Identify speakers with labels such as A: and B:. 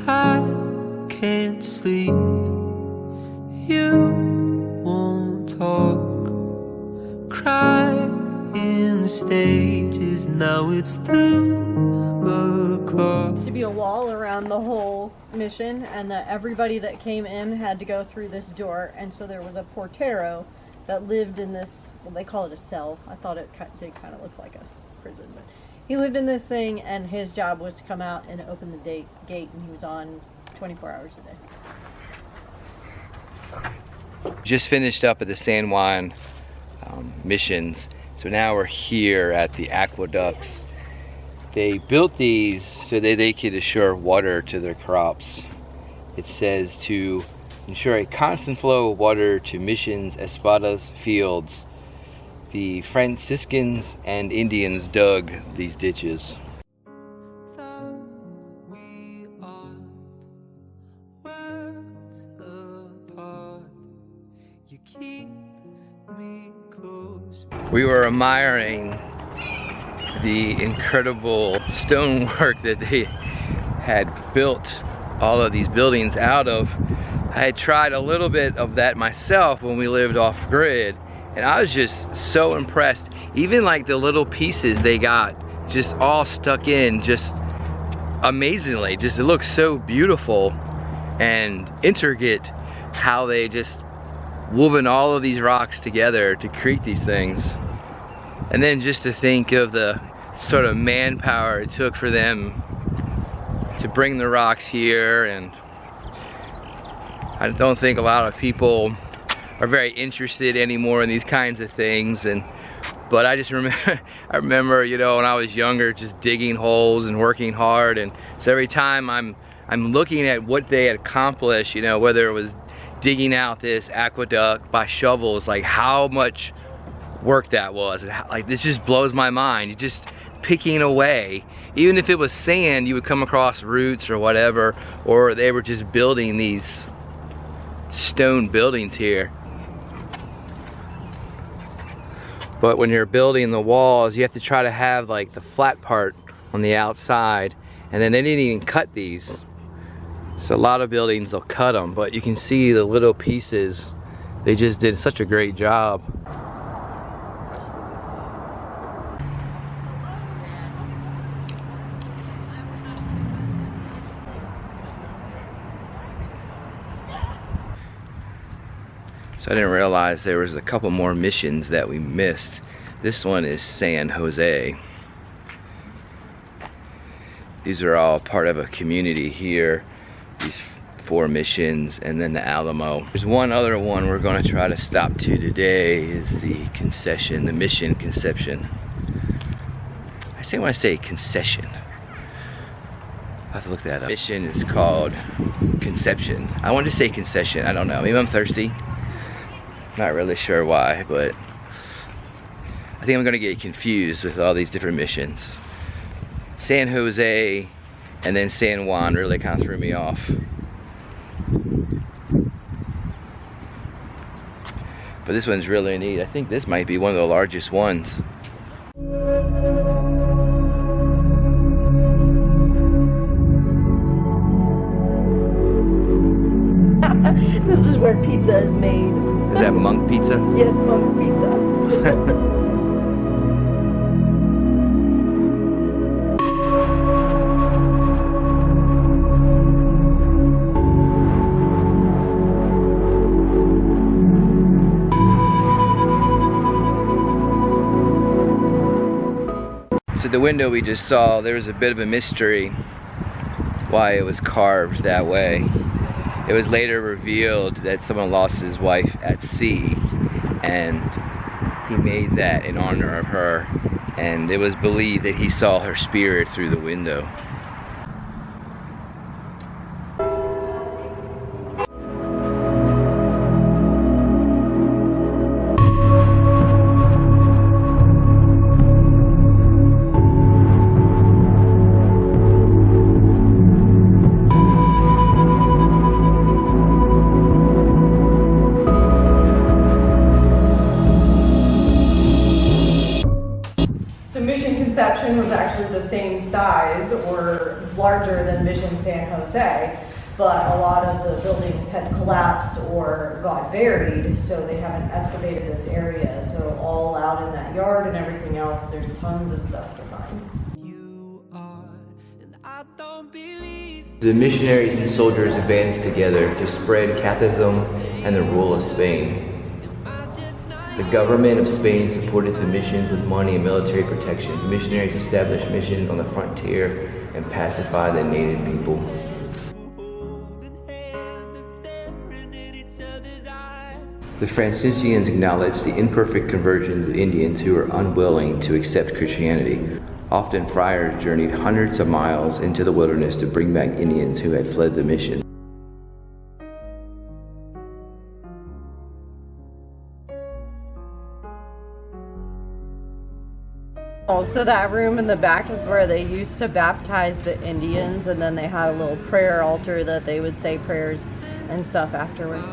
A: I can't sleep. You won't talk. Cry in the stages. Now it's 2 o'clock.
B: There used to be a wall around the whole mission, and that everybody that came in had to go through this door. And so there was a portero that lived in this, well, they call it a cell. I thought it did kind of look like a prison, but he lived in this thing, and his job was to come out and open the gate, and he was on 24 hours a day.
C: Just finished up at the San Juan missions, so now we're here at the aqueducts. They built these so that they could assure water to their crops. It says to ensure a constant flow of water to missions, espadas, fields. The Franciscans and Indians dug these ditches. We were admiring the incredible stonework that they had built all of these buildings out of. I had tried a little bit of that myself when we lived off grid, and I was just so impressed. Even like the little pieces they got just all stuck in just amazingly. Just it looks so beautiful and intricate how they just woven all of these rocks together to create these things. And then just to think of the sort of manpower it took for them to bring the rocks here. And I don't think a lot of people are very interested anymore in these kinds of things, but I just remember, you know, when I was younger, just digging holes and working hard. And so every time I'm looking at what they had accomplished, you know, whether it was digging out this aqueduct by shovels, like how much work that was, and how, like, this just blows my mind. You're just picking away. Even if it was sand, you would come across roots or whatever, or they were just building these stone buildings here. But when you're building the walls, you have to try to have like the flat part on the outside, and then they didn't even cut these. So a lot of buildings, they'll cut them, but you can see the little pieces. They just did such a great job. So I didn't realize there was a couple more missions that we missed. This one is San Jose. These are all part of a community here. These 4 missions, and then the Alamo. There's one other one we're going to try to stop to today, is the concession, the mission Conception. I say when I say concession, I have to look that up. Mission is called Conception. I wanted to say concession, I don't know, maybe I'm thirsty. Not really sure why, but I think I'm gonna get confused with all these different missions. San Jose and then San Juan really kind of threw me off. But this one's really neat. I think this might be one of the largest ones.
B: This is where pizza is made.
C: Is that monk pizza?
B: Yes, monk pizza.
C: So the window we just saw, there was a bit of a mystery why it was carved that way. It was later revealed that someone lost his wife at sea, and he made that in honor of her, and it was believed that he saw her spirit through the window.
D: Conception was actually the same size or
B: larger than Mission San Jose, but a lot of the buildings had collapsed or got buried, so they haven't excavated this area. So all out in that yard and everything else, there's tons of stuff to find.
A: You are, and I don't believe.
C: The missionaries and soldiers advanced together to spread Catholicism and the rule of Spain. The government of Spain supported the missions with money and military protections. The missionaries established missions on the frontier and pacified the native people. The Franciscans acknowledged the imperfect conversions of Indians who were unwilling to accept Christianity. Often friars journeyed hundreds of miles into the wilderness to bring back Indians who had fled the mission.
B: Oh, so that room in the back is where they used to baptize the Indians, and then they had a little prayer altar that they would say prayers and stuff afterwards.